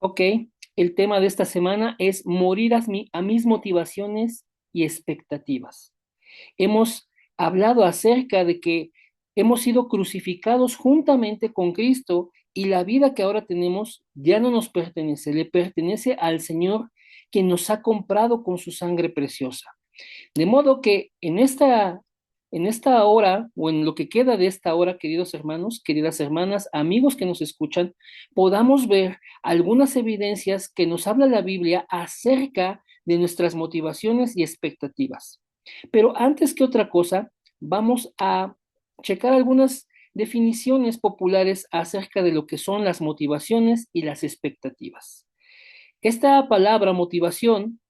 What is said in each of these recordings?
Ok, el tema de esta semana es morir a mis motivaciones y expectativas. Hemos hablado acerca de que hemos sido crucificados juntamente con Cristo y la vida que ahora tenemos ya no nos pertenece, le pertenece al Señor quien nos ha comprado con su sangre preciosa. De modo que en esta hora, o en lo que queda de esta hora, queridos hermanos, queridas hermanas, amigos que nos escuchan, podamos ver algunas evidencias que nos habla la Biblia acerca de nuestras motivaciones y expectativas. Pero antes que otra cosa, vamos a checar algunas definiciones populares acerca de lo que son las motivaciones y las expectativas. Esta palabra motivación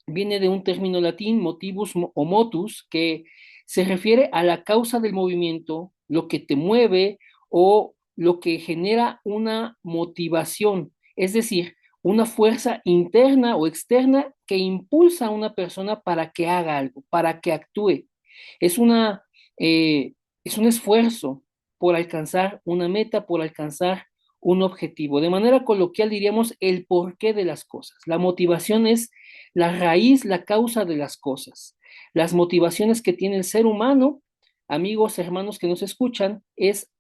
viene de un término latín, motivus o motus, que se refiere a la causa del movimiento, lo que te mueve o lo que genera una motivación, es decir, una fuerza interna o externa que impulsa a una persona para que haga algo, para que actúe. Es una, es un esfuerzo por alcanzar una meta, por alcanzar un objetivo. De manera coloquial diríamos el porqué de las cosas. La motivación es la raíz, la causa de las cosas. Las motivaciones que tiene el ser humano, amigos, hermanos que nos escuchan, es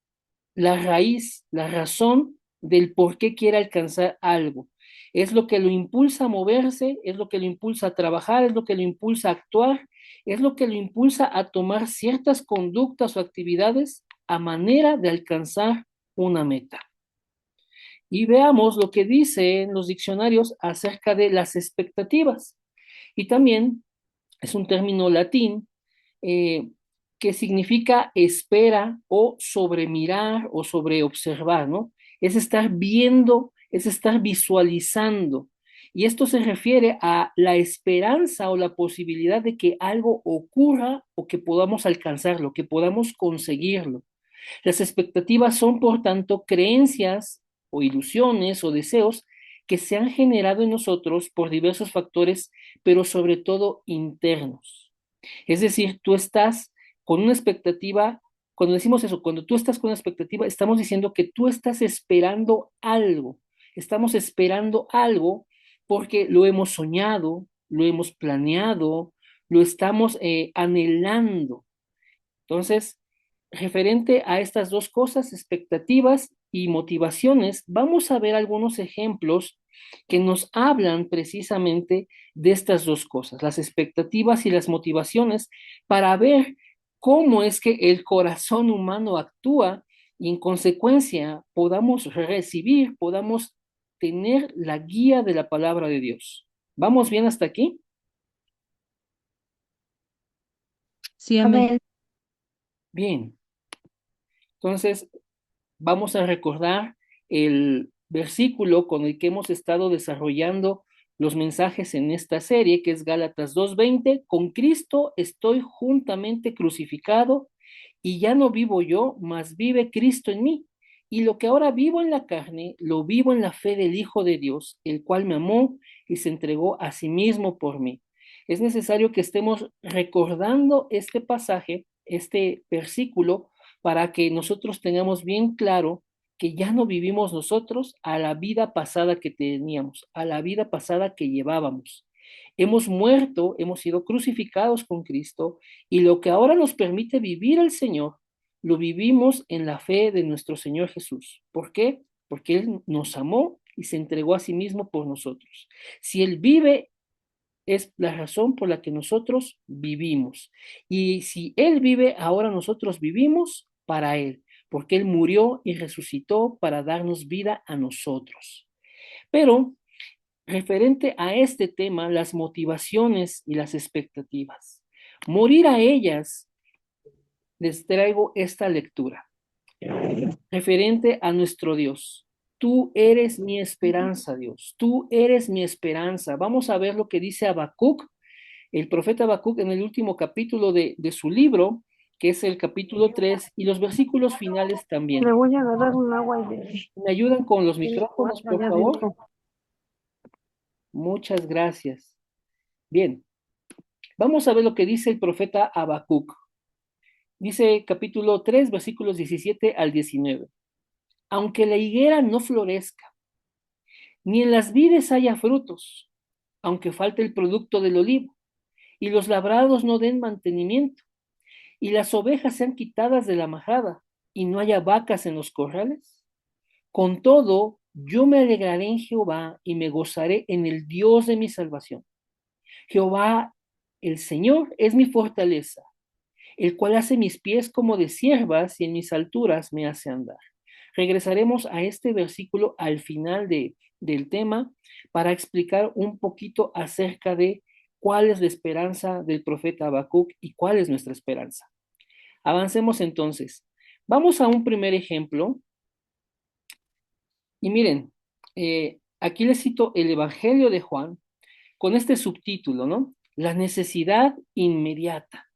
la raíz, la razón del por qué quiere alcanzar algo. Es lo que lo impulsa a moverse, es lo que lo impulsa a trabajar, es lo que lo impulsa a actuar, es lo que lo impulsa a tomar ciertas conductas o actividades a manera de alcanzar una meta. Y veamos lo que dicen los diccionarios acerca de las expectativas. Y también es un término latín eh, que significa espera o sobremirar o sobreobservar, ¿no? Es estar viendo, es estar visualizando. Y esto se refiere a la esperanza o la posibilidad de que algo ocurra o que podamos alcanzarlo, que podamos conseguirlo. Las expectativas son, por tanto, creencias o ilusiones o deseos que se han generado en nosotros por diversos factores, pero sobre todo internos. Es decir, tú estás con una expectativa, cuando decimos eso, cuando tú estás con una expectativa, estamos diciendo que tú estás estamos esperando algo porque lo hemos soñado, lo hemos planeado, lo estamos anhelando. Entonces, referente a estas dos cosas, expectativas y motivaciones, vamos a ver algunos ejemplos que nos hablan precisamente de estas dos cosas, las expectativas y las motivaciones, para ver cómo es que el corazón humano actúa y en consecuencia podamos recibir, podamos tener la guía de la palabra de Dios. ¿Vamos bien hasta aquí? Sí, amén. Amén. Bien. Entonces, vamos a recordar el versículo con el que hemos estado desarrollando los mensajes en esta serie, que es Gálatas 2:20. Con Cristo estoy juntamente crucificado y ya no vivo yo, mas vive Cristo en mí. Y lo que ahora vivo en la carne, lo vivo en la fe del Hijo de Dios, el cual me amó y se entregó a sí mismo por mí. Es necesario que estemos recordando este pasaje, este versículo, para que nosotros tengamos bien claro que ya no vivimos nosotros a la vida pasada que teníamos, a la vida pasada que llevábamos. Hemos muerto, hemos sido crucificados con Cristo y lo que ahora nos permite vivir el Señor, lo vivimos en la fe de nuestro Señor Jesús. ¿Por qué? Porque Él nos amó y se entregó a sí mismo por nosotros. Si Él vive, es la razón por la que nosotros vivimos. Y si Él vive, ahora nosotros vivimos para Él, porque Él murió y resucitó para darnos vida a nosotros. Pero referente a este tema, las motivaciones y las expectativas, morir a ellas, les traigo esta lectura referente a nuestro Dios. Tú eres mi esperanza, Dios. Tú eres mi esperanza. Vamos a ver lo que dice Habacuc, el profeta Habacuc, en el último capítulo de su libro, que es el capítulo 3 y los versículos finales Le también. voy a agarrar un agua ¿Me ayudan con los y micrófonos, por allá favor? adentro. Muchas gracias. Bien, vamos a ver lo que dice el profeta Habacuc. Dice capítulo 3 versículos 17 al 19. Aunque la higuera no florezca, ni en las vides haya frutos, aunque falte el producto del olivo, y los labrados no den mantenimiento, y las ovejas sean quitadas de la majada, y no haya vacas en los corrales? Con todo, yo me alegraré en Jehová y me gozaré en el Dios de mi salvación. Jehová, el Señor, es mi fortaleza, el cual hace mis pies como de ciervas y en mis alturas me hace andar. Regresaremos a este versículo al final del tema para explicar un poquito acerca de cuál es la esperanza del profeta Habacuc y cuál es nuestra esperanza. Avancemos entonces. Vamos a un primer ejemplo y miren, aquí les cito el Evangelio de Juan con este subtítulo, ¿no? La necesidad inmediata.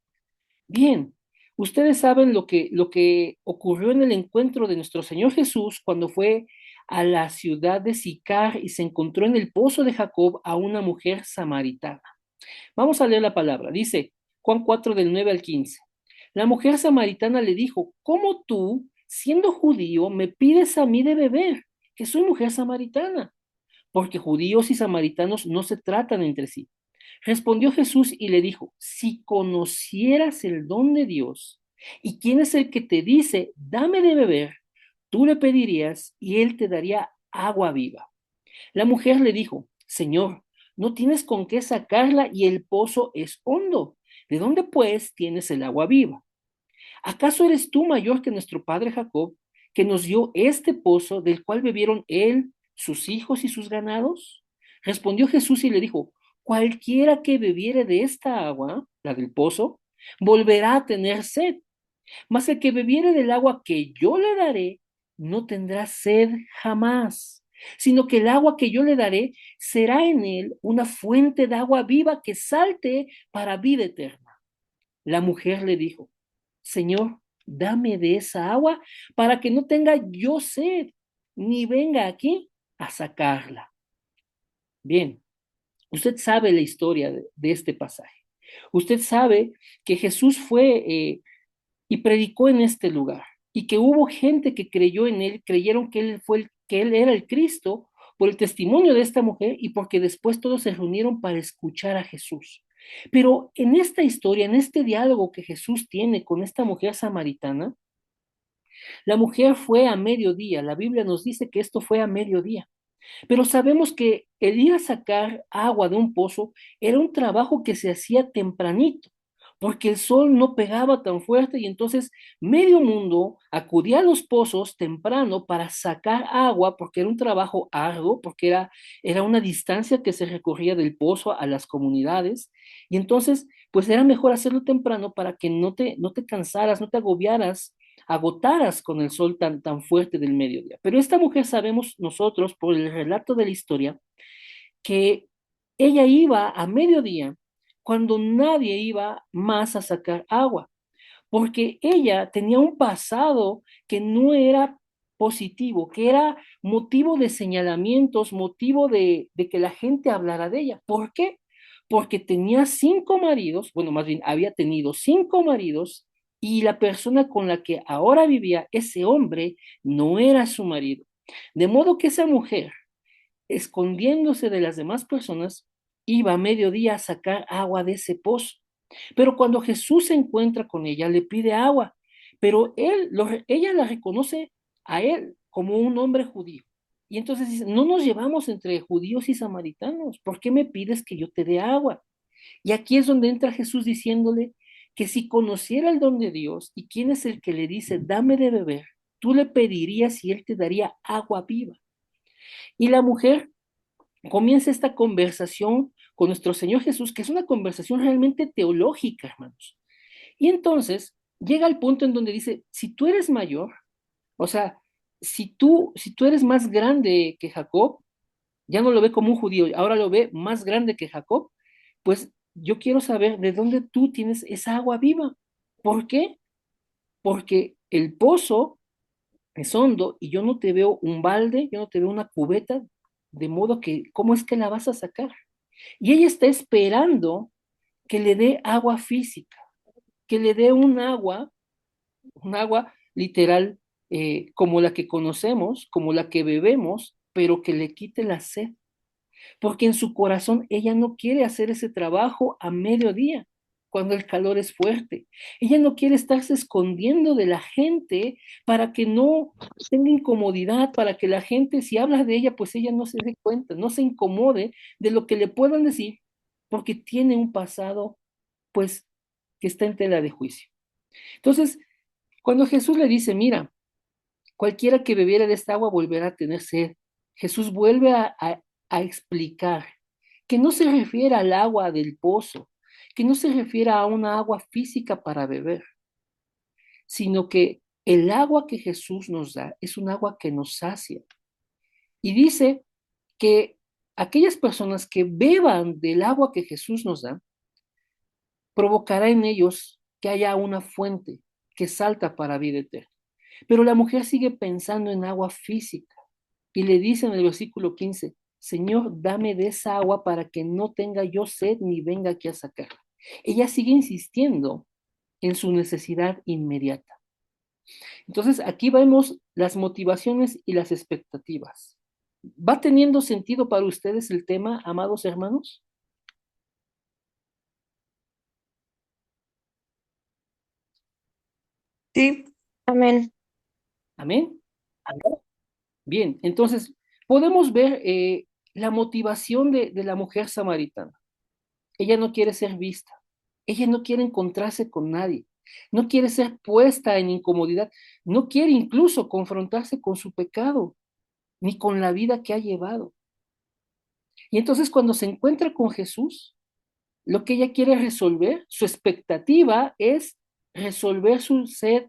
Bien, ustedes saben lo que ocurrió en el encuentro de nuestro Señor Jesús cuando fue a la ciudad de Sicar y se encontró en el pozo de Jacob a una mujer samaritana. Vamos a leer la palabra. Dice Juan 4 del 9 al 15. La mujer samaritana le dijo, ¿cómo tú, siendo judío, me pides a mí de beber, que soy mujer samaritana? Porque judíos y samaritanos no se tratan entre sí. Respondió Jesús y le dijo, si conocieras el don de Dios y quién es el que te dice, dame de beber, tú le pedirías y él te daría agua viva. La mujer le dijo, Señor, no tienes con qué sacarla y el pozo es hondo. ¿De dónde pues tienes el agua viva? ¿Acaso eres tú mayor que nuestro padre Jacob, que nos dio este pozo del cual bebieron él, sus hijos y sus ganados? Respondió Jesús y le dijo, cualquiera que bebiere de esta agua, la del pozo, volverá a tener sed, mas el que bebiere del agua que yo le daré, no tendrá sed jamás, sino que el agua que yo le daré será en él una fuente de agua viva que salte para vida eterna. La mujer le dijo, Señor, dame de esa agua para que no tenga yo sed, ni venga aquí a sacarla. Bien, usted sabe la historia de este pasaje. Usted sabe que Jesús fue y predicó en este lugar y que hubo gente que creyó en él, creyeron que que él era el Cristo por el testimonio de esta mujer y porque después todos se reunieron para escuchar a Jesús. Pero en esta historia, en este diálogo que Jesús tiene con esta mujer samaritana, la mujer fue a mediodía. La Biblia nos dice que esto fue a mediodía. Pero sabemos que el ir a sacar agua de un pozo era un trabajo que se hacía tempranito, porque el sol no pegaba tan fuerte y entonces medio mundo acudía a los pozos temprano para sacar agua, porque era un trabajo arduo, porque era una distancia que se recorría del pozo a las comunidades. Y entonces, pues era mejor hacerlo temprano para que no te cansaras, no te agotaras con el sol tan fuerte del mediodía. Pero esta mujer sabemos nosotros por el relato de la historia que ella iba a mediodía cuando nadie iba más a sacar agua, porque ella tenía un pasado que no era positivo, que era motivo de señalamientos, motivo de que la gente hablara de ella. ¿Por qué? Porque tenía 5 maridos, bueno, más bien había tenido 5 maridos y la persona con la que ahora vivía, ese hombre, no era su marido. De modo que esa mujer, escondiéndose de las demás personas, iba a mediodía a sacar agua de ese pozo. Pero cuando Jesús se encuentra con ella, le pide agua, pero ella la reconoce a él como un hombre judío. Y entonces dice, no nos llevamos entre judíos y samaritanos, ¿por qué me pides que yo te dé agua? Y aquí es donde entra Jesús diciéndole que si conociera el don de Dios y quién es el que le dice, dame de beber, tú le pedirías y él te daría agua viva. Y la mujer comienza esta conversación con nuestro Señor Jesús, que es una conversación realmente teológica, hermanos. Y entonces llega al punto en donde dice, si tú eres mayor, o sea, si tú eres más grande que Jacob, ya no lo ve como un judío, ahora lo ve más grande que Jacob, pues yo quiero saber de dónde tú tienes esa agua viva. ¿Por qué? Porque el pozo es hondo y yo no te veo un balde, yo no te veo una cubeta, de modo que, ¿cómo es que la vas a sacar? Y ella está esperando que le dé agua física, que le dé un agua literal como la que conocemos, como la que bebemos, pero que le quite la sed, porque en su corazón ella no quiere hacer ese trabajo a mediodía, cuando el calor es fuerte. Ella no quiere estarse escondiendo de la gente para que no tenga incomodidad, para que la gente, si habla de ella, pues ella no se dé cuenta, no se incomode de lo que le puedan decir, porque tiene un pasado, pues, que está en tela de juicio. Entonces, cuando Jesús le dice, mira, cualquiera que bebiera de esta agua volverá a tener sed. Jesús vuelve a explicar que no se refiere al agua del pozo, que no se refiere a una agua física para beber, sino que el agua que Jesús nos da es un agua que nos sacia. Y dice que aquellas personas que beban del agua que Jesús nos da, provocará en ellos que haya una fuente que salta para vida eterna. Pero la mujer sigue pensando en agua física y le dice en el versículo 15, Señor, dame de esa agua para que no tenga yo sed ni venga aquí a sacarla. Ella sigue insistiendo en su necesidad inmediata. Entonces, aquí vemos las motivaciones y las expectativas. ¿Va teniendo sentido para ustedes el tema, amados hermanos? Sí, amén. Amén. Bien, entonces podemos ver la motivación de la mujer samaritana. Ella no quiere ser vista, ella no quiere encontrarse con nadie, no quiere ser puesta en incomodidad, no quiere incluso confrontarse con su pecado, ni con la vida que ha llevado. Y entonces cuando se encuentra con Jesús, lo que ella quiere resolver, su expectativa es resolver su sed,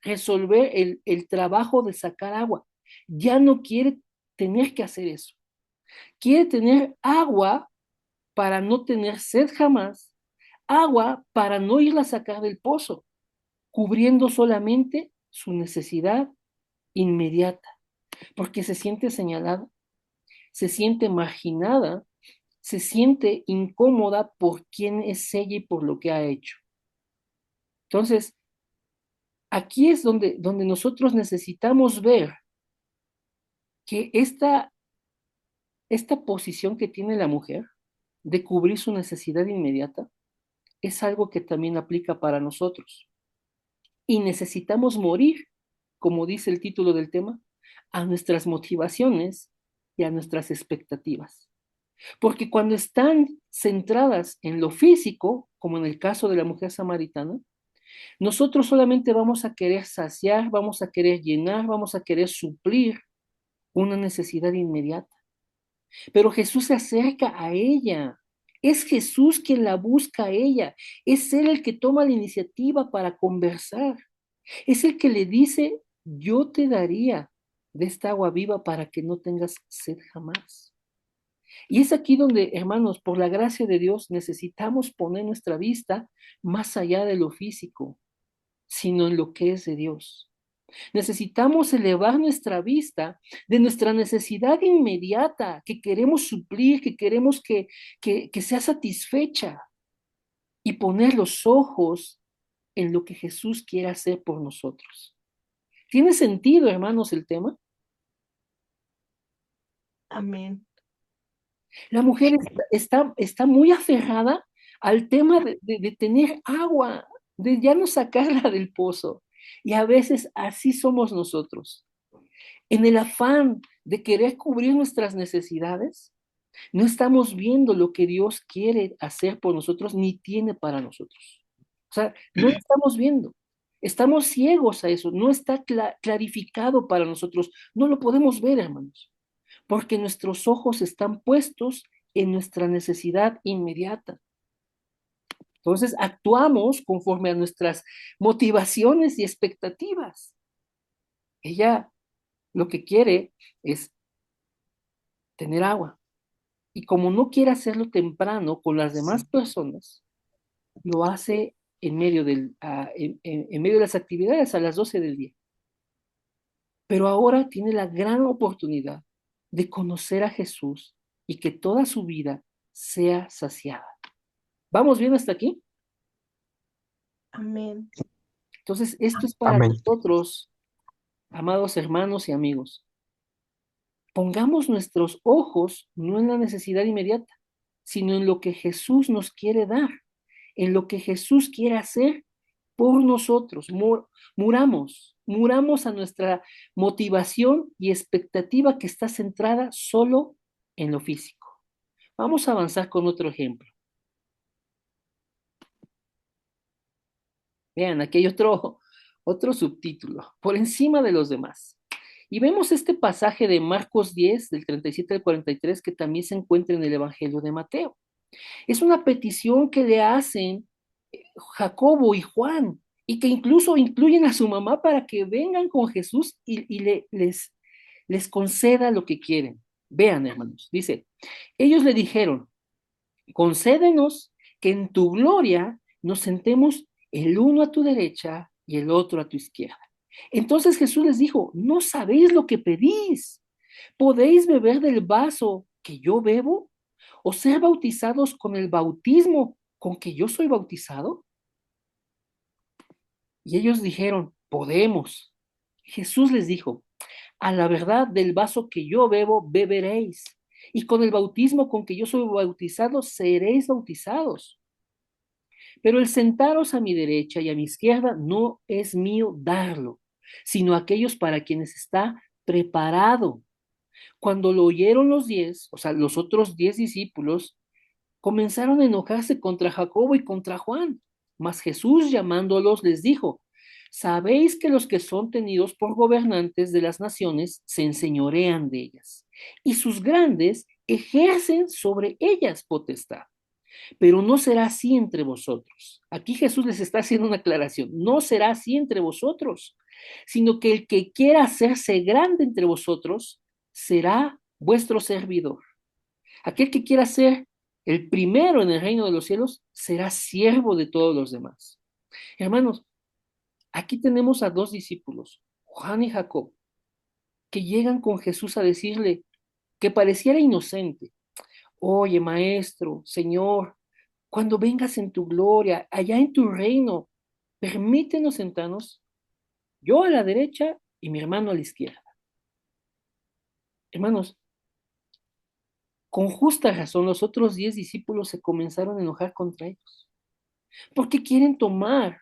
resolver el trabajo de sacar agua. Ya no quiere tener que hacer eso. Quiere tener agua para no tener sed jamás, agua para no irla a sacar del pozo, cubriendo solamente su necesidad inmediata, porque se siente señalada, se siente marginada, se siente incómoda por quién es ella y por lo que ha hecho. Entonces, aquí es donde nosotros necesitamos ver que esta posición que tiene la mujer de cubrir su necesidad inmediata es algo que también aplica para nosotros. Y necesitamos morir, como dice el título del tema, a nuestras motivaciones y a nuestras expectativas. Porque cuando están centradas en lo físico, como en el caso de la mujer samaritana, nosotros solamente vamos a querer saciar, vamos a querer llenar, vamos a querer suplir una necesidad inmediata. Pero Jesús se acerca a ella. Es Jesús quien la busca a ella. Es Él el que toma la iniciativa para conversar. Es el que le dice, yo te daría de esta agua viva para que no tengas sed jamás. Y es aquí donde, hermanos, por la gracia de Dios, necesitamos poner nuestra vista más allá de lo físico, sino en lo que es de Dios. Necesitamos elevar nuestra vista de nuestra necesidad inmediata que queremos suplir, que queremos que sea satisfecha y poner los ojos en lo que Jesús quiere hacer por nosotros. ¿Tiene sentido, hermanos, el tema? Amén. La mujer está muy aferrada al tema de tener agua, de ya no sacarla del pozo. Y a veces así somos nosotros. En el afán de querer cubrir nuestras necesidades, no estamos viendo lo que Dios quiere hacer por nosotros ni tiene para nosotros. O sea, no lo estamos viendo. Estamos ciegos a eso. No está clarificado para nosotros. No lo podemos ver, hermanos, porque nuestros ojos están puestos en nuestra necesidad inmediata. Entonces, actuamos conforme a nuestras motivaciones y expectativas. Ella lo que quiere es tener agua. Y como no quiere hacerlo temprano con las demás personas, lo hace en medio de las actividades a las 12 del día. Pero ahora tiene la gran oportunidad de conocer a Jesús y que toda su vida sea saciada. ¿Vamos bien hasta aquí? Amén. Entonces, esto es para Amén. nosotros, amados hermanos y amigos. Pongamos nuestros ojos no en la necesidad inmediata, sino en lo que Jesús nos quiere dar, en lo que Jesús quiere hacer por nosotros. Muramos a nuestra motivación y expectativa que está centrada solo en lo físico. Vamos a avanzar con otro ejemplo. Vean, aquí hay otro subtítulo, por encima de los demás. Y vemos este pasaje de Marcos 10, del 37 al 43, que también se encuentra en el Evangelio de Mateo. Es una petición que le hacen Jacobo y Juan, y que incluso incluyen a su mamá para que vengan con Jesús les conceda lo que quieren. Vean, hermanos, dice, ellos le dijeron, concédenos que en tu gloria nos sentemos el uno a tu derecha y el otro a tu izquierda. Entonces Jesús les dijo, no sabéis lo que pedís. ¿Podéis beber del vaso que yo bebo? ¿O ser bautizados con el bautismo con que yo soy bautizado? Y ellos dijeron, podemos. Jesús les dijo, a la verdad del vaso que yo bebo, beberéis. Y con el bautismo con que yo soy bautizado, seréis bautizados. Pero el sentaros a mi derecha y a mi izquierda no es mío darlo, sino aquellos para quienes está preparado. Cuando lo oyeron los 10, o sea, los otros 10 discípulos, comenzaron a enojarse contra Jacobo y contra Juan. Mas Jesús llamándolos les dijo, sabéis que los que son tenidos por gobernantes de las naciones se enseñorean de ellas, y sus grandes ejercen sobre ellas potestad. Pero no será así entre vosotros. Aquí Jesús les está haciendo una aclaración. No será así entre vosotros, sino que el que quiera hacerse grande entre vosotros será vuestro servidor. Aquel que quiera ser el primero en el reino de los cielos será siervo de todos los demás. Hermanos, aquí tenemos a dos discípulos, Juan y Jacob, que llegan con Jesús a decirle que pareciera inocente. Oye, maestro, Señor, cuando vengas en tu gloria, allá en tu reino, permítenos sentarnos, yo a la derecha y mi hermano a la izquierda. Hermanos, con justa razón los otros 10 discípulos se comenzaron a enojar contra ellos, porque quieren tomar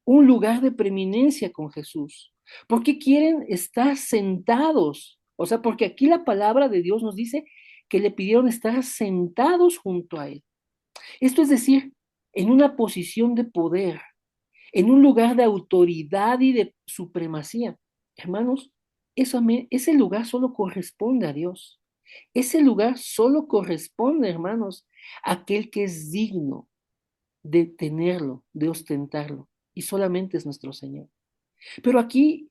un lugar de preeminencia con Jesús, porque quieren estar sentados, o sea, porque aquí la palabra de Dios nos dice que le pidieron estar sentados junto a Él. Esto es decir, en una posición de poder, en un lugar de autoridad y de supremacía. Hermanos, ese lugar solo corresponde a Dios. Ese lugar solo corresponde, hermanos, a aquel que es digno de tenerlo, de ostentarlo, y solamente es nuestro Señor. Pero aquí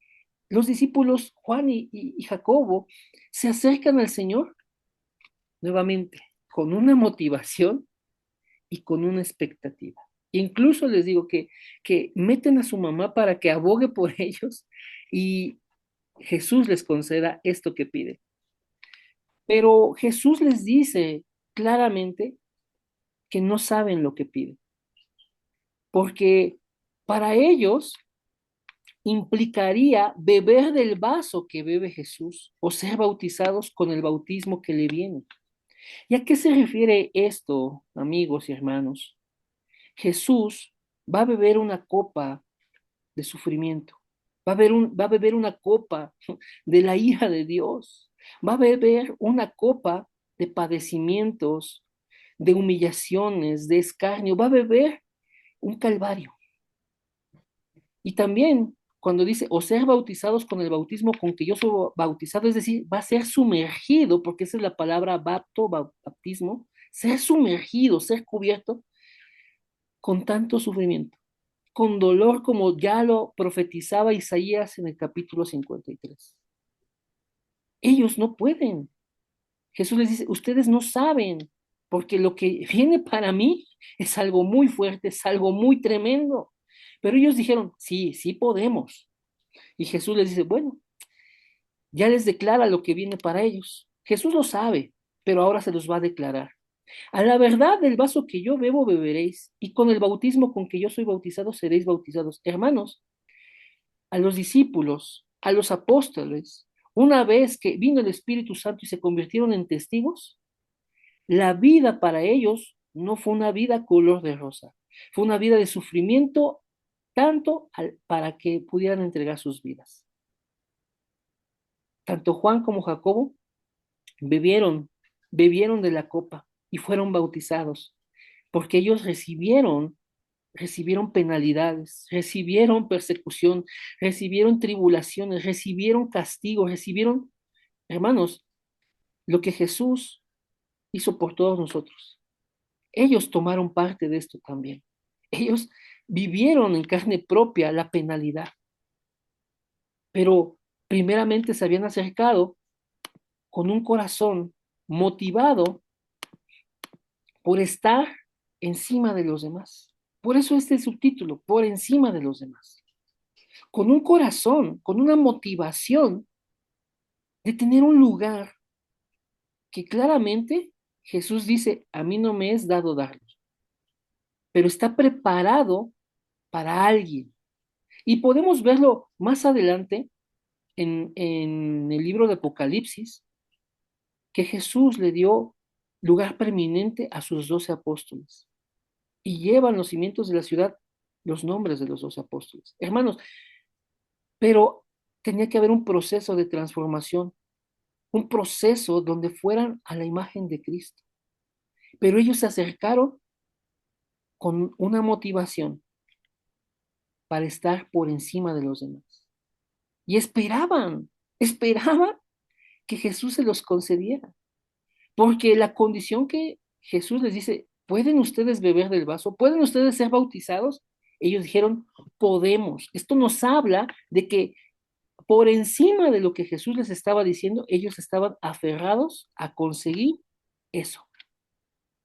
los discípulos Juan y Jacobo se acercan al Señor nuevamente con una motivación y con una expectativa. Incluso les digo que meten a su mamá para que abogue por ellos y Jesús les conceda esto que pide. Pero Jesús les dice claramente que no saben lo que piden, porque para ellos implicaría beber del vaso que bebe Jesús o ser bautizados con el bautismo que le viene. ¿Y a qué se refiere esto, amigos y hermanos? Jesús va a beber una copa de sufrimiento, va a beber una copa de la ira de Dios, va a beber una copa de padecimientos, de humillaciones, de escarnio, va a beber un calvario. Y también cuando dice, o ser bautizados con el bautismo con que yo soy bautizado, es decir, va a ser sumergido, porque esa es la palabra bautismo, ser sumergido, ser cubierto con tanto sufrimiento, con dolor como ya lo profetizaba Isaías en el capítulo 53. Ellos no pueden. Jesús les dice, ustedes no saben, porque lo que viene para mí es algo muy fuerte, es algo muy tremendo. Pero ellos dijeron, sí, sí podemos. Y Jesús les dice, bueno, ya les declara lo que viene para ellos. Jesús lo sabe, pero ahora se los va a declarar. A la verdad del vaso que yo bebo, beberéis, y con el bautismo con que yo soy bautizado, seréis bautizados. Hermanos, a los discípulos, a los apóstoles, Una vez que vino el Espíritu Santo y se convirtieron en testigos, la vida para ellos no fue una vida color de rosa, fue una vida de sufrimiento tanto para que pudieran entregar sus vidas. Tanto Juan como Jacobo bebieron, bebieron de la copa y fueron bautizados, porque ellos recibieron penalidades, recibieron persecución, recibieron tribulaciones, recibieron castigo, recibieron, hermanos, lo que Jesús hizo por todos nosotros. Ellos tomaron parte de esto también. Ellos vivieron en carne propia la penalidad, pero primeramente se habían acercado con un corazón motivado por estar encima de los demás. Por eso este subtítulo, por encima de los demás. Con un corazón, con una motivación de tener un lugar que claramente Jesús dice, a mí no me es dado darlo, pero está preparado para alguien. Y podemos verlo más adelante en el libro de Apocalipsis, que Jesús le dio lugar preeminente a sus 12 apóstoles y llevan los cimientos de la ciudad los nombres de los 12 apóstoles. Hermanos, pero tenía que haber un proceso de transformación, un proceso donde fueran a la imagen de Cristo. Pero ellos se acercaron con una motivación para estar por encima de los demás. Y esperaban que Jesús se los concediera. Porque la condición que Jesús les dice, ¿pueden ustedes beber del vaso? ¿Pueden ustedes ser bautizados? Ellos dijeron, podemos. Esto nos habla de que por encima de lo que Jesús les estaba diciendo, ellos estaban aferrados a conseguir eso.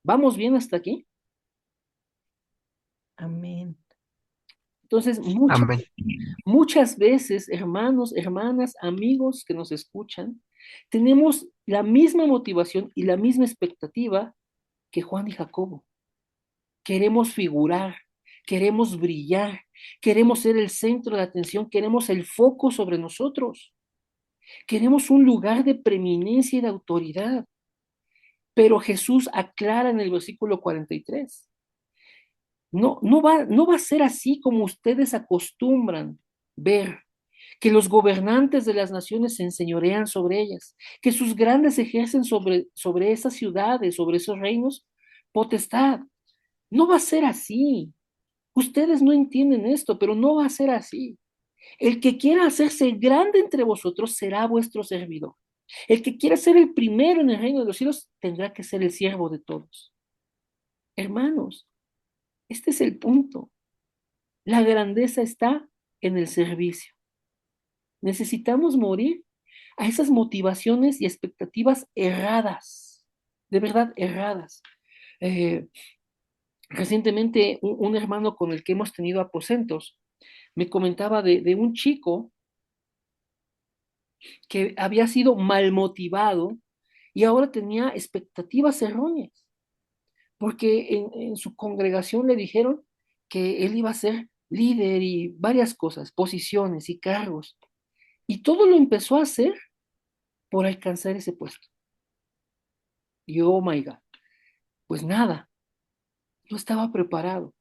¿Vamos bien hasta aquí? Amén. Entonces, Amén. muchas veces, hermanos, hermanas, amigos que nos escuchan, tenemos la misma motivación y la misma expectativa que Juan y Jacobo. Queremos figurar, queremos brillar, queremos ser el centro de atención, queremos el foco sobre nosotros, queremos un lugar de preeminencia y de autoridad. Pero Jesús aclara en el versículo 43, no va a ser así como ustedes acostumbran ver, que los gobernantes de las naciones se enseñorean sobre ellas, que sus grandes ejercen sobre esas ciudades, sobre esos reinos, potestad. No va a ser así. Ustedes no entienden esto, pero no va a ser así. El que quiera hacerse grande entre vosotros será vuestro servidor. El que quiera ser el primero en el reino de los cielos tendrá que ser el siervo de todos. Hermanos, este es el punto. La grandeza está en el servicio. Necesitamos morir a esas motivaciones y expectativas erradas, de verdad erradas. Eh, Recientemente un hermano con el que hemos tenido aposentos me comentaba de un chico que había sido mal motivado y ahora tenía expectativas erróneas, porque en su congregación le dijeron que él iba a ser líder y varias cosas, posiciones y cargos, y todo lo empezó a hacer por alcanzar ese puesto. Y oh my God, pues nada, no estaba preparado.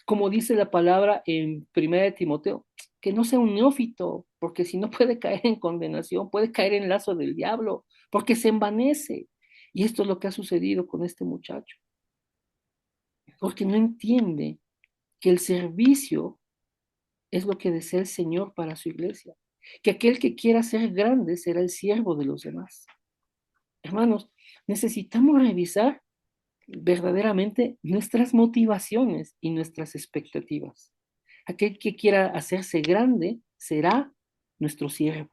Como dice la palabra en 1 Timoteo, que no sea un neófito, porque si no puede caer en condenación, puede caer en lazo del diablo, porque se envanece. Y esto es lo que ha sucedido con este muchacho, porque no entiende que el servicio es lo que desea el Señor para su iglesia, que aquel que quiera ser grande será el siervo de los demás. Hermanos, necesitamos revisar verdaderamente nuestras motivaciones y nuestras expectativas. Aquel que quiera hacerse grande será nuestro siervo.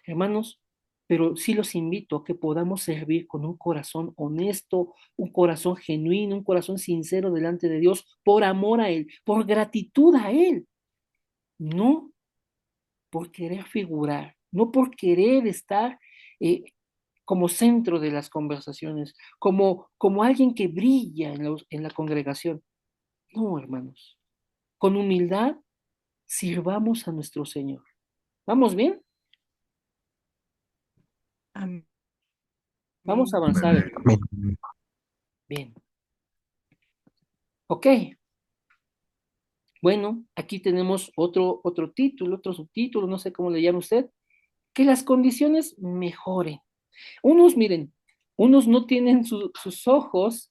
Hermanos, pero sí los invito a que podamos servir con un corazón honesto, un corazón genuino, un corazón sincero delante de Dios, por amor a Él, por gratitud a Él, no por querer figurar, no por querer estar como centro de las conversaciones, como alguien que brilla en la congregación. No, hermanos, con humildad sirvamos a nuestro Señor. ¿Vamos bien? Amén. Vamos a avanzar, hermano. Amén. Bien. Ok. Bueno, aquí tenemos otro título, otro subtítulo, no sé cómo le llama usted, que las condiciones mejoren. Unos, miren, unos no tienen sus ojos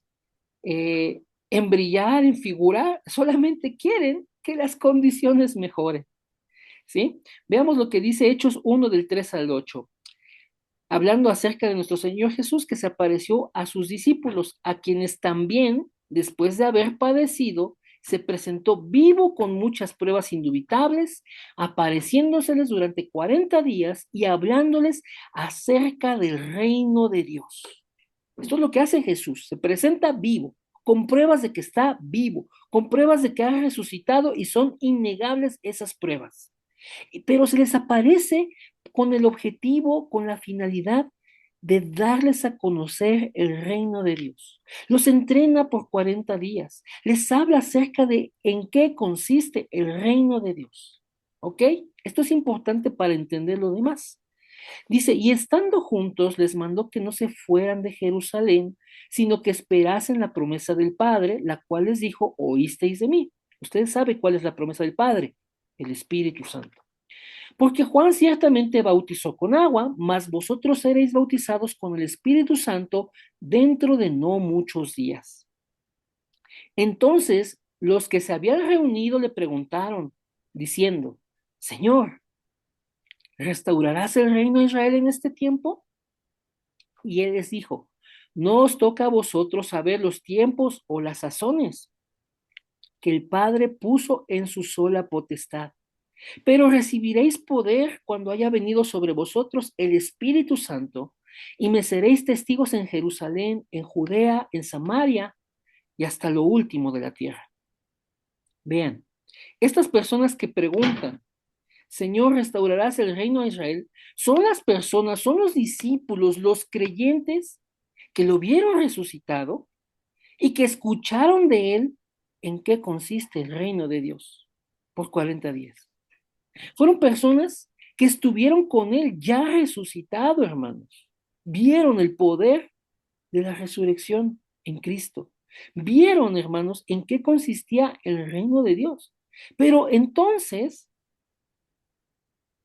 en brillar, en figurar, solamente quieren que las condiciones mejoren, ¿sí? Veamos lo que dice Hechos 1 del 3 al 8, hablando acerca de nuestro Señor Jesús que se apareció a sus discípulos, a quienes también, después de haber padecido, se presentó vivo con muchas pruebas indubitables, apareciéndoseles durante 40 días y hablándoles acerca del reino de Dios. Esto es lo que hace Jesús, se presenta vivo, con pruebas de que está vivo, con pruebas de que ha resucitado y son innegables esas pruebas. Pero se les aparece con el objetivo, con la finalidad de darles a conocer el reino de Dios. Los entrena por 40 días, les habla acerca de en qué consiste el reino de Dios. ¿Ok? Esto es importante para entender lo demás. Dice, y estando juntos les mandó que no se fueran de Jerusalén, sino que esperasen la promesa del Padre, la cual les dijo, oísteis de mí. Ustedes saben cuál es la promesa del Padre, el Espíritu Santo. Porque Juan ciertamente bautizó con agua, mas vosotros seréis bautizados con el Espíritu Santo dentro de no muchos días. Entonces los que se habían reunido le preguntaron, diciendo, Señor, ¿restaurarás el reino de Israel en este tiempo? Y él les dijo, no os toca a vosotros saber los tiempos o las sazones que el Padre puso en su sola potestad, pero recibiréis poder cuando haya venido sobre vosotros el Espíritu Santo, y me seréis testigos en Jerusalén, en Judea, en Samaria y hasta lo último de la tierra. Vean, estas personas que preguntan, Señor, ¿restaurarás el reino de Israel? Son las personas, son los discípulos, los creyentes que lo vieron resucitado y que escucharon de él en qué consiste el reino de Dios por 40 días. Fueron personas que estuvieron con él ya resucitado, hermanos. Vieron el poder de la resurrección en Cristo. Vieron, hermanos, en qué consistía el reino de Dios. Pero entonces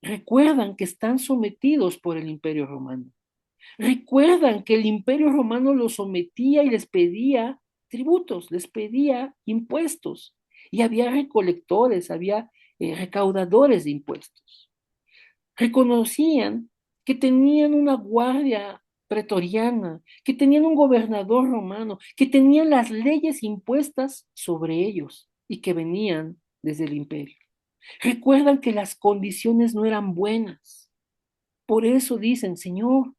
recuerdan que están sometidos por el imperio romano. Recuerdan que el imperio romano los sometía y les pedía tributos, les pedía impuestos. Y había recolectores, había recaudadores de impuestos. Reconocían que tenían una guardia pretoriana, que tenían un gobernador romano, que tenían las leyes impuestas sobre ellos y que venían desde el imperio. Recuerdan que las condiciones no eran buenas. Por eso dicen, Señor,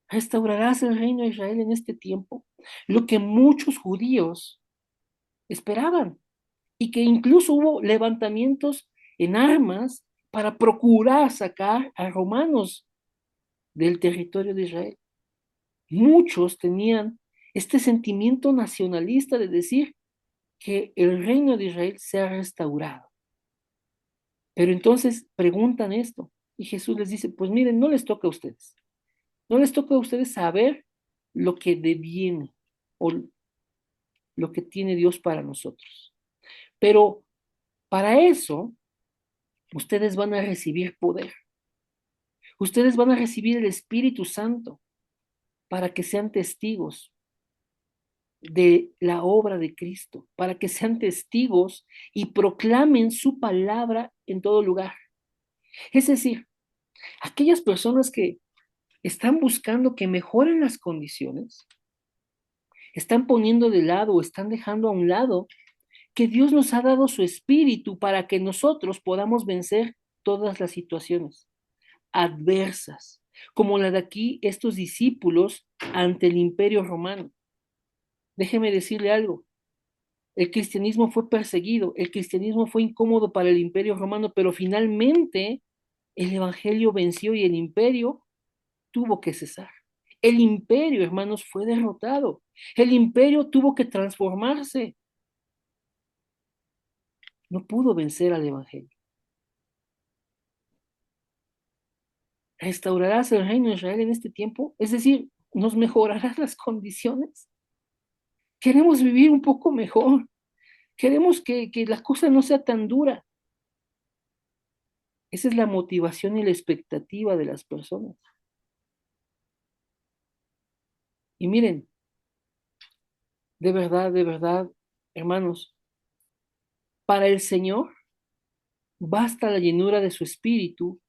¿restaurarás el reino de Israel en este tiempo? Lo que muchos judíos esperaban y que incluso hubo levantamientos en armas para procurar sacar a romanos del territorio de Israel. Muchos tenían este sentimiento nacionalista de decir que el reino de Israel se ha restaurado. Pero entonces preguntan esto y Jesús les dice, pues miren, no les toca a ustedes. No les toca a ustedes saber lo que deviene o lo que tiene Dios para nosotros. Pero para eso, ustedes van a recibir poder. Ustedes van a recibir el Espíritu Santo para que sean testigos de la obra de Cristo, para que sean testigos y proclamen su palabra en todo lugar. Es decir, aquellas personas que están buscando que mejoren las condiciones, están poniendo de lado o están dejando a un lado que Dios nos ha dado su espíritu para que nosotros podamos vencer todas las situaciones adversas, como la de aquí estos discípulos ante el imperio romano. Déjeme decirle algo, el cristianismo fue perseguido, el cristianismo fue incómodo para el imperio romano, pero finalmente el evangelio venció y el imperio tuvo que cesar. El imperio, hermanos, fue derrotado. El imperio tuvo que transformarse. No pudo vencer al evangelio. ¿Restaurarás el reino de Israel en este tiempo? Es decir, ¿nos mejorarán las condiciones? Queremos vivir un poco mejor. Queremos que la cosa no sea tan dura. Esa es la motivación y la expectativa de las personas. Y miren, de verdad, hermanos, para el Señor basta la llenura de su espíritu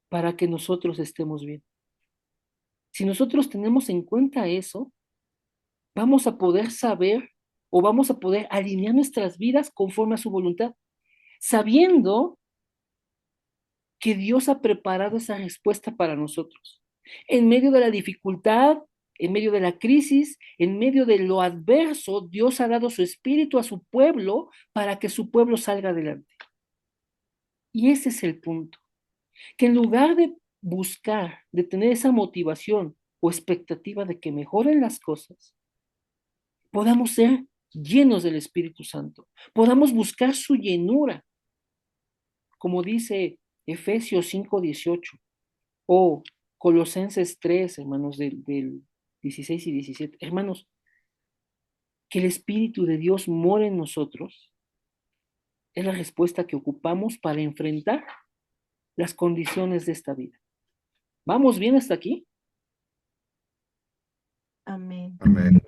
para que nosotros estemos bien. Si nosotros tenemos en cuenta eso, vamos a poder saber o vamos a poder alinear nuestras vidas conforme a su voluntad, sabiendo que Dios ha preparado esa respuesta para nosotros. En medio de la dificultad, en medio de la crisis, en medio de lo adverso, Dios ha dado su espíritu a su pueblo para que su pueblo salga adelante. Y ese es el punto, que en lugar de buscar, de tener esa motivación o expectativa de que mejoren las cosas, podamos ser llenos del Espíritu Santo, podamos buscar su llenura, como dice Efesios 5:18 o Colosenses 3, hermanos, del 16 y 17. Hermanos, que el Espíritu de Dios more en nosotros es la respuesta que ocupamos para enfrentar las condiciones de esta vida. ¿Vamos bien hasta aquí? Amén. Amén.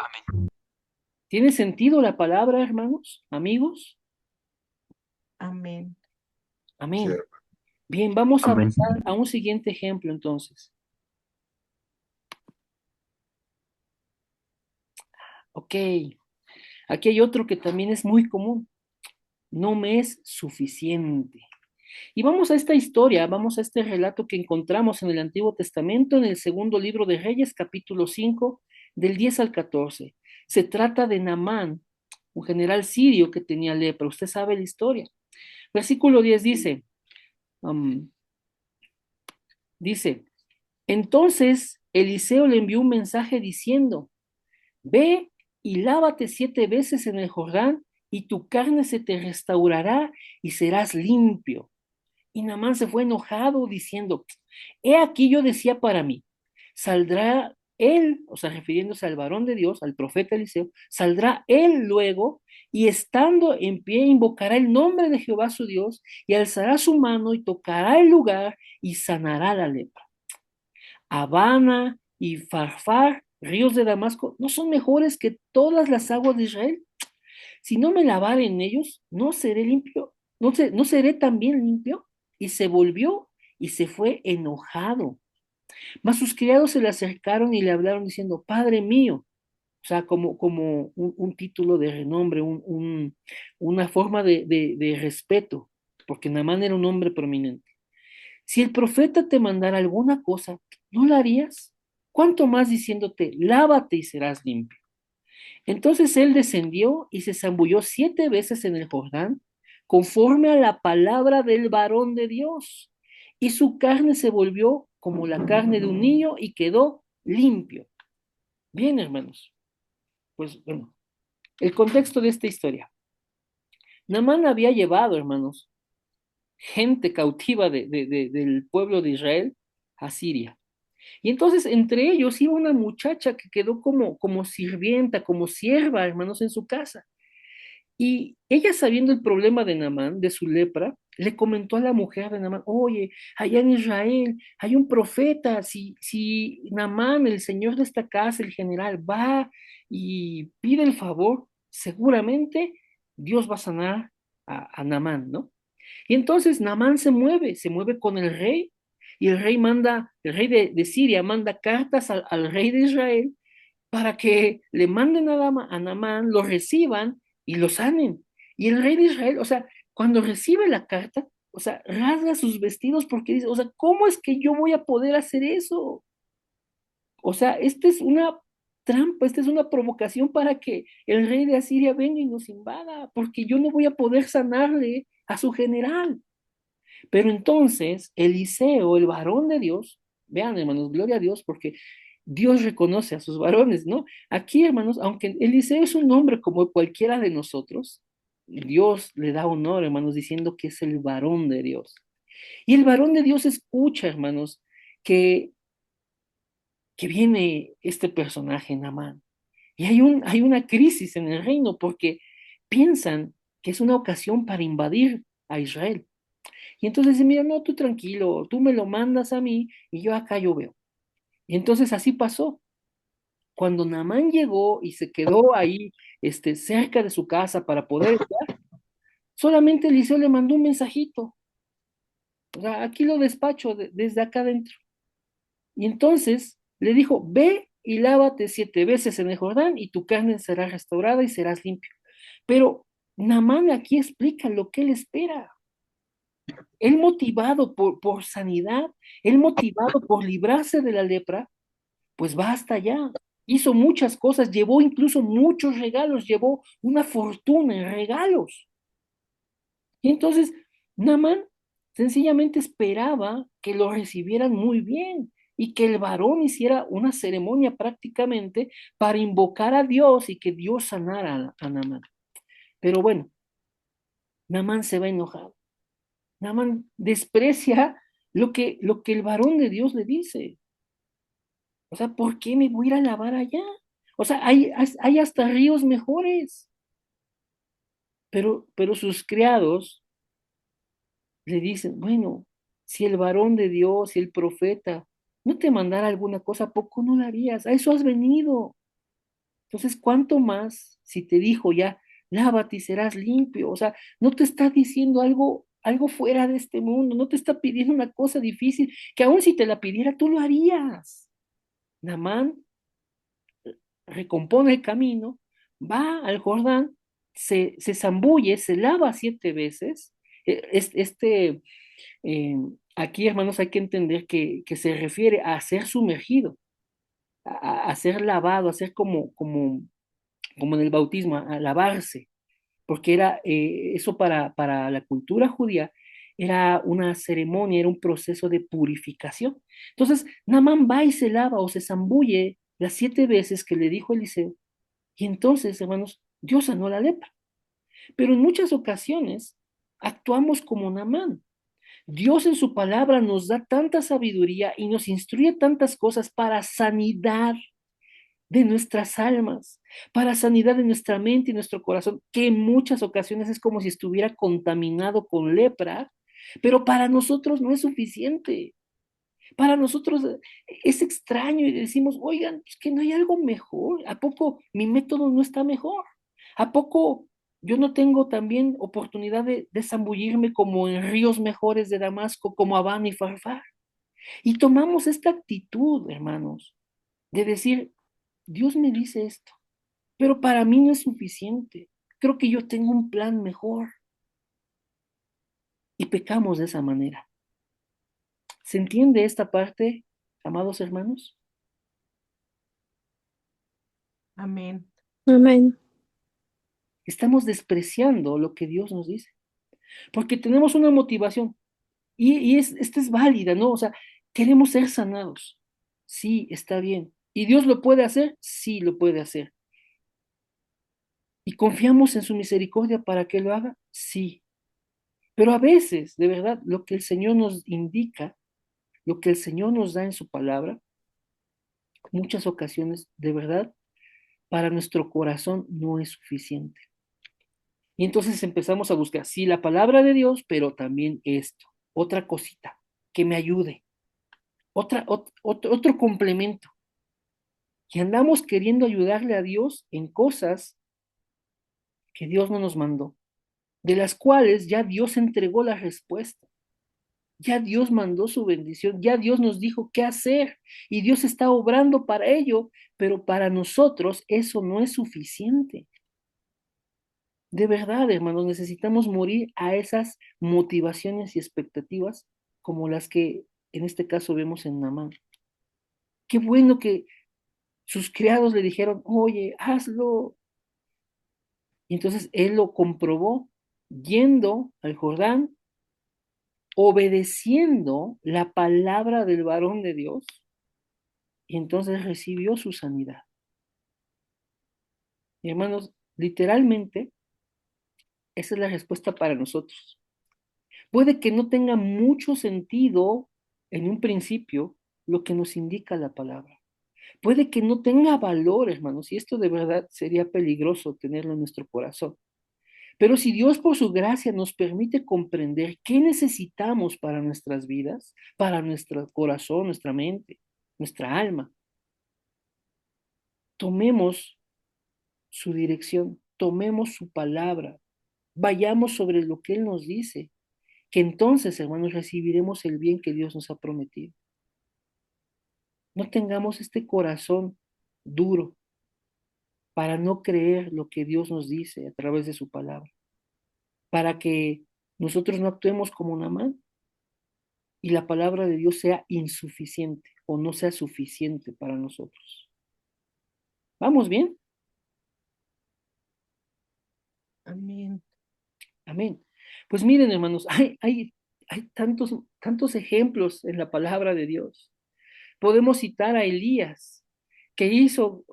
¿Tiene sentido la palabra, hermanos, amigos? Amén. Amén. Sí. Bien, vamos a Amén. pasar a un siguiente ejemplo entonces. Ok, aquí hay otro que también es muy común. No me es suficiente. Y vamos a esta historia, vamos a este relato que encontramos en el Antiguo Testamento, en el segundo libro de Reyes, capítulo 5, del 10 al 14. Se trata de Naamán, un general sirio que tenía lepra. Usted sabe la historia. Versículo 10 dice, um, dice, entonces Eliseo le envió un mensaje diciendo, ve y lávate 7 veces en el Jordán y tu carne se te restaurará y serás limpio. Y Naamán se fue enojado diciendo, he aquí yo decía para mí, saldrá él, o sea, refiriéndose al varón de Dios, al profeta Eliseo, saldrá él luego y estando en pie invocará el nombre de Jehová su Dios y alzará su mano y tocará el lugar y sanará la lepra. Habana y Farfar, ríos de Damasco, ¿no son mejores que todas las aguas de Israel? Si no me lavare en ellos, no seré limpio, no seré también limpio. Y se volvió y se fue enojado. Mas sus criados se le acercaron y le hablaron diciendo, Padre mío, o sea, como un título de renombre, una forma de respeto, porque Naamán era un hombre prominente. Si el profeta te mandara alguna cosa, ¿no la harías? ¿Cuánto más diciéndote, lávate y serás limpio? Entonces él descendió y se zambulló 7 veces en el Jordán, conforme a la palabra del varón de Dios. Y su carne se volvió como la carne de un niño y quedó limpio. Bien, hermanos. Pues bueno, el contexto de esta historia. Naamán había llevado, hermanos, gente cautiva del pueblo de Israel a Siria. Y entonces entre ellos iba una muchacha que quedó como sirvienta, como sierva, hermanos, en su casa. Y ella, sabiendo el problema de Naamán, de su lepra, le comentó a la mujer de Naamán, oye, allá en Israel hay un profeta, si Naamán, el señor de esta casa, el general, va y pide el favor, seguramente Dios va a sanar a Naamán, ¿no? Y entonces Naamán se mueve con el rey, y el rey manda, el rey de Siria manda cartas al rey de Israel para que le manden a Naamán, lo reciban y lo sanen. Y el rey de Israel, o sea, cuando recibe la carta, o sea, rasga sus vestidos porque dice, o sea, ¿cómo es que yo voy a poder hacer eso? O sea, esta es una trampa, esta es una provocación para que el rey de Asiria venga y nos invada, porque yo no voy a poder sanarle a su general. Pero entonces Eliseo, el varón de Dios, vean hermanos, gloria a Dios, porque Dios reconoce a sus varones, ¿no? Aquí, hermanos, aunque Eliseo es un hombre como cualquiera de nosotros, Dios le da honor, hermanos, diciendo que es el varón de Dios. Y el varón de Dios escucha, hermanos, que, que viene este personaje, Naamán. Y hay una crisis en el reino porque piensan que es una ocasión para invadir a Israel. Y entonces dicen, mira, no, tú tranquilo, tú me lo mandas a mí y yo acá yo veo. Y entonces así pasó. Cuando Naamán llegó y se quedó ahí cerca de su casa para poder estar, solamente Eliseo le mandó un mensajito. O sea, aquí lo despacho desde acá adentro. Y entonces le dijo, ve y lávate 7 veces en el Jordán y tu carne será restaurada y serás limpio. Pero Naamán aquí explica lo que él espera. Él motivado por sanidad, él motivado por librarse de la lepra, pues va hasta allá. Hizo muchas cosas, llevó incluso muchos regalos, llevó una fortuna en regalos. Y entonces Naamán sencillamente esperaba que lo recibieran muy bien y que el varón hiciera una ceremonia prácticamente para invocar a Dios y que Dios sanara a Naamán. Pero bueno, Naamán se va enojado. Naamán desprecia lo que el varón de Dios le dice. O sea, ¿por qué me voy a ir a lavar allá? O sea, hay hasta ríos mejores. Pero sus criados le dicen, bueno, si el varón de Dios, si el profeta, no te mandara alguna cosa, ¿a poco no la harías? A eso has venido. Entonces, ¿cuánto más si te dijo ya, lávate y serás limpio? O sea, no te está diciendo algo fuera de este mundo, no te está pidiendo una cosa difícil, que aun si te la pidiera, tú lo harías. Namán recompone el camino, va al Jordán, se zambulle, se lava 7 veces. Eh, Aquí, hermanos, hay que entender que se refiere a ser sumergido, a ser lavado, a ser como en el bautismo, a lavarse, porque era eso para la cultura judía. Era una ceremonia, era un proceso de purificación. Entonces, Namán va y se lava o se zambulle las 7 veces que le dijo Eliseo, y entonces, hermanos, Dios sanó la lepra. Pero en muchas ocasiones actuamos como Namán. Dios en su palabra nos da tanta sabiduría y nos instruye tantas cosas para sanidad de nuestras almas, para sanidad de nuestra mente y nuestro corazón, que en muchas ocasiones es como si estuviera contaminado con lepra, pero para nosotros no es suficiente. Para nosotros es extraño y decimos, oigan, pues que no hay algo mejor. ¿A poco mi método no está mejor? ¿A poco yo no tengo también oportunidad de zambullirme como en ríos mejores de Damasco, como Abán y Farfar? Y tomamos esta actitud, hermanos, de decir, Dios me dice esto, pero para mí no es suficiente. Creo que yo tengo un plan mejor. Y pecamos de esa manera. ¿Se entiende esta parte, amados hermanos? Amén. Amén. Estamos despreciando lo que Dios nos dice, porque tenemos una motivación y esta es válida, ¿no? O sea, queremos ser sanados. Sí, está bien. ¿Y Dios lo puede hacer? Sí, lo puede hacer. ¿Y confiamos en su misericordia para que lo haga? Sí. Pero a veces, de verdad, lo que el Señor nos indica, lo que el Señor nos da en su palabra, muchas ocasiones, de verdad, para nuestro corazón no es suficiente. Y entonces empezamos a buscar, sí, la palabra de Dios, pero también esto, otra cosita que me ayude, otro complemento. Y andamos queriendo ayudarle a Dios en cosas que Dios no nos mandó, de las cuales ya Dios entregó la respuesta. Ya Dios mandó su bendición, ya Dios nos dijo qué hacer y Dios está obrando para ello, pero para nosotros eso no es suficiente. De verdad, hermanos, necesitamos morir a esas motivaciones y expectativas como las que en este caso vemos en Naamán. Qué bueno que sus criados le dijeron, oye, hazlo. Y entonces él lo comprobó yendo al Jordán, obedeciendo la palabra del varón de Dios, y entonces recibió su sanidad. Y hermanos, literalmente, esa es la respuesta para nosotros. Puede que no tenga mucho sentido en un principio, lo que nos indica la palabra. Puede que no tenga valor, hermanos, y esto de verdad sería peligroso tenerlo en nuestro corazón. Pero si Dios por su gracia nos permite comprender qué necesitamos para nuestras vidas, para nuestro corazón, nuestra mente, nuestra alma, tomemos su dirección, tomemos su palabra, vayamos sobre lo que Él nos dice, que entonces, hermanos, recibiremos el bien que Dios nos ha prometido. No tengamos este corazón duro para no creer lo que Dios nos dice a través de su palabra, para que nosotros no actuemos como Naamán y la palabra de Dios sea insuficiente o no sea suficiente para nosotros. ¿Vamos bien? Amén. Amén. Pues miren, hermanos, hay tantos ejemplos en la palabra de Dios. Podemos citar a Elías, que hizo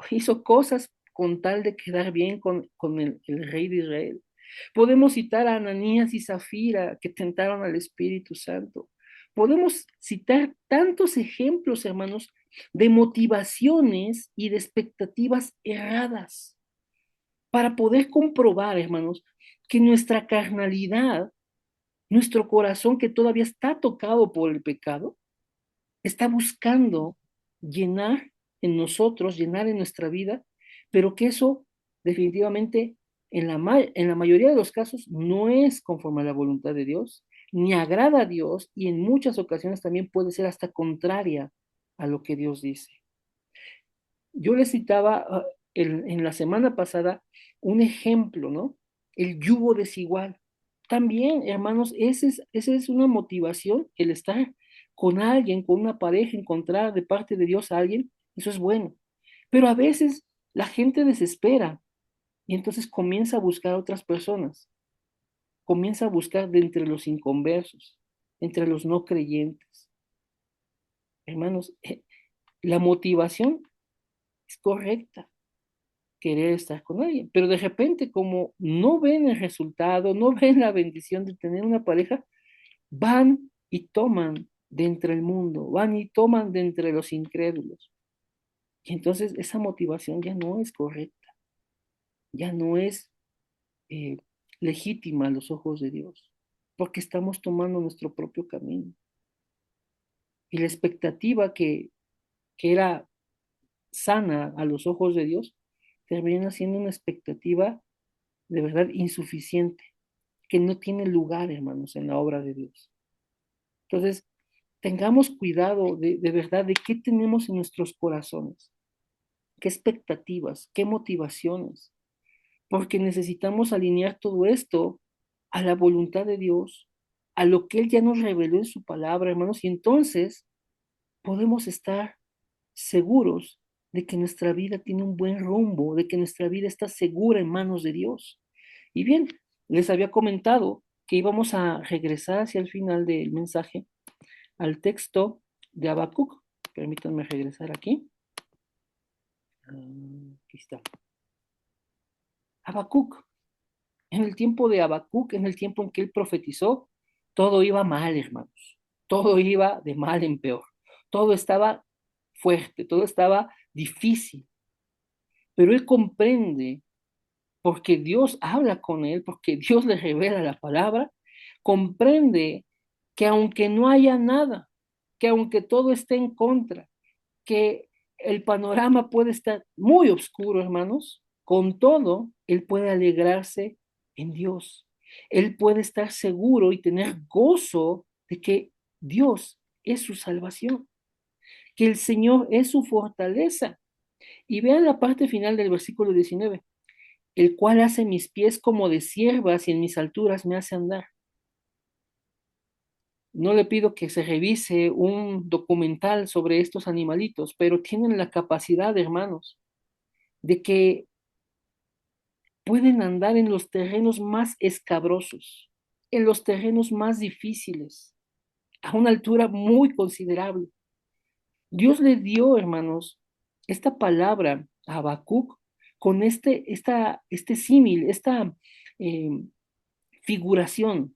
cosas con tal de quedar bien con el rey de Israel. Podemos citar a Ananías y Zafira, que tentaron al Espíritu Santo. Podemos citar tantos ejemplos, hermanos, de motivaciones y de expectativas erradas para poder comprobar, hermanos, que nuestra carnalidad, nuestro corazón que todavía está tocado por el pecado, está buscando llenar en nosotros, llenar en nuestra vida, pero que eso definitivamente en la mayoría de los casos no es conforme a la voluntad de Dios, ni agrada a Dios y en muchas ocasiones también puede ser hasta contraria a lo que Dios dice. Yo les citaba en la semana pasada un ejemplo, ¿no? El yugo desigual. También, hermanos, esa es una motivación, el estar con alguien, con una pareja, encontrar de parte de Dios a alguien, eso es bueno. Pero a veces la gente desespera y entonces comienza a buscar a otras personas, comienza a buscar de entre los inconversos, entre los no creyentes. Hermanos, la motivación es correcta, querer estar con alguien, pero de repente como no ven el resultado, no ven la bendición de tener una pareja, van y toman de entre el mundo, van y toman de entre los incrédulos. Y entonces esa motivación ya no es correcta, ya no es eh, legítima a los ojos de Dios, porque estamos tomando nuestro propio camino. Y la expectativa que era sana a los ojos de Dios, termina siendo una expectativa de verdad insuficiente, que no tiene lugar, hermanos, en la obra de Dios. Entonces, tengamos cuidado de verdad de qué tenemos en nuestros corazones, qué expectativas, qué motivaciones, porque necesitamos alinear todo esto a la voluntad de Dios, a lo que Él ya nos reveló en su palabra, hermanos, y entonces podemos estar seguros de que nuestra vida tiene un buen rumbo, de que nuestra vida está segura en manos de Dios. Y bien, les había comentado que íbamos a regresar hacia el final del mensaje al texto de Habacuc. Permítanme regresar aquí. Aquí está. Habacuc. En el tiempo de Habacuc, en el tiempo en que él profetizó, todo iba mal, hermanos. Todo iba de mal en peor. Todo estaba fuerte, todo estaba difícil. Pero él comprende, porque Dios habla con él, porque Dios le revela la palabra, comprende que aunque no haya nada, que aunque todo esté en contra, que el panorama puede estar muy oscuro, hermanos, con todo, él puede alegrarse en Dios. Él puede estar seguro y tener gozo de que Dios es su salvación, que el Señor es su fortaleza. Y vean la parte final del versículo 19, el cual hace mis pies como de siervas y en mis alturas me hace andar. No le pido que se revise un documental sobre estos animalitos, pero tienen la capacidad, hermanos, de que pueden andar en los terrenos más escabrosos, en los terrenos más difíciles, a una altura muy considerable. Dios le dio, hermanos, esta palabra a Habacuc con este símil, esta eh, figuración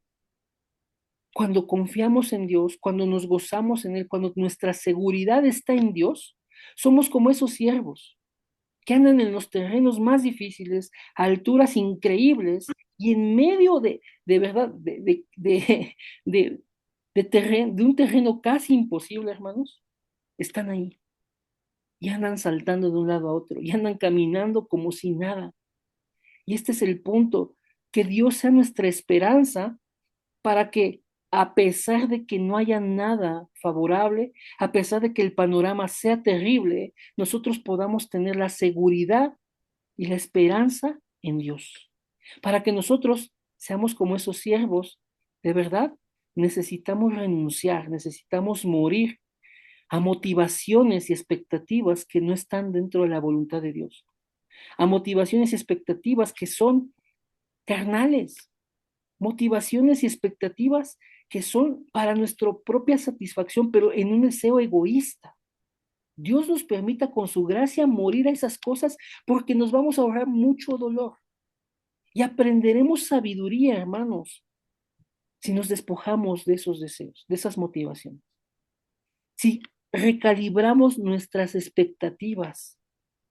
Cuando confiamos en Dios, cuando nos gozamos en Él, cuando nuestra seguridad está en Dios, somos como esos siervos que andan en los terrenos más difíciles, a alturas increíbles, y en medio de verdad, de, de un terreno casi imposible, hermanos, están ahí y andan saltando de un lado a otro y andan caminando como si nada. Y este es el punto, que Dios sea nuestra esperanza para que a pesar de que no haya nada favorable, a pesar de que el panorama sea terrible, nosotros podamos tener la seguridad y la esperanza en Dios. Para que nosotros seamos como esos siervos, de verdad, necesitamos renunciar, necesitamos morir a motivaciones y expectativas que no están dentro de la voluntad de Dios, a motivaciones y expectativas que son carnales, motivaciones y expectativas que son para nuestra propia satisfacción, pero en un deseo egoísta. Dios nos permita con su gracia morir a esas cosas porque nos vamos a ahorrar mucho dolor y aprenderemos sabiduría, hermanos, si nos despojamos de esos deseos, de esas motivaciones. Si recalibramos nuestras expectativas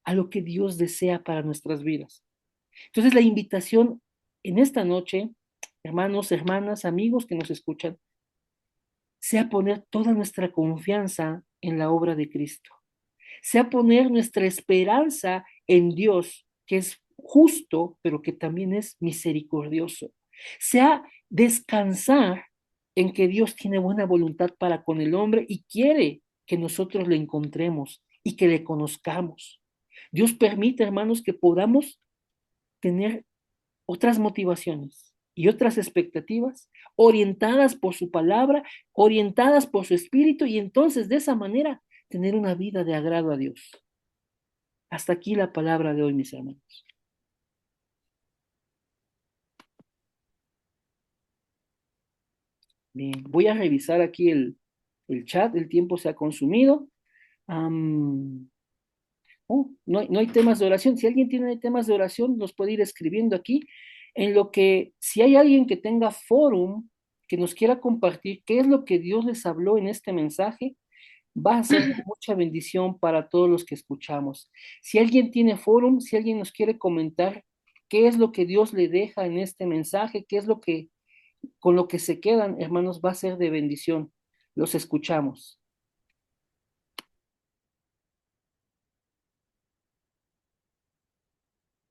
a lo que Dios desea para nuestras vidas. Entonces, la invitación en esta noche, hermanos, hermanas, amigos que nos escuchan, sea poner toda nuestra confianza en la obra de Cristo, sea poner nuestra esperanza en Dios, que es justo, pero que también es misericordioso, sea descansar en que Dios tiene buena voluntad para con el hombre y quiere que nosotros le encontremos y que le conozcamos. Dios permite, hermanos, que podamos tener otras motivaciones y otras expectativas orientadas por su palabra, orientadas por su espíritu y entonces de esa manera tener una vida de agrado a Dios. Hasta aquí la palabra de hoy, mis hermanos. Bien, voy a revisar aquí el chat, el tiempo se ha consumido. Am, no hay temas de oración. Si alguien tiene temas de oración, los puede ir escribiendo aquí. En lo que, si hay alguien que tenga fórum, que nos quiera compartir qué es lo que Dios les habló en este mensaje, va a ser de mucha bendición para todos los que escuchamos. Si alguien tiene fórum, si alguien nos quiere comentar qué es lo que Dios le deja en este mensaje, qué es lo que con lo que se quedan, hermanos, va a ser de bendición. Los escuchamos.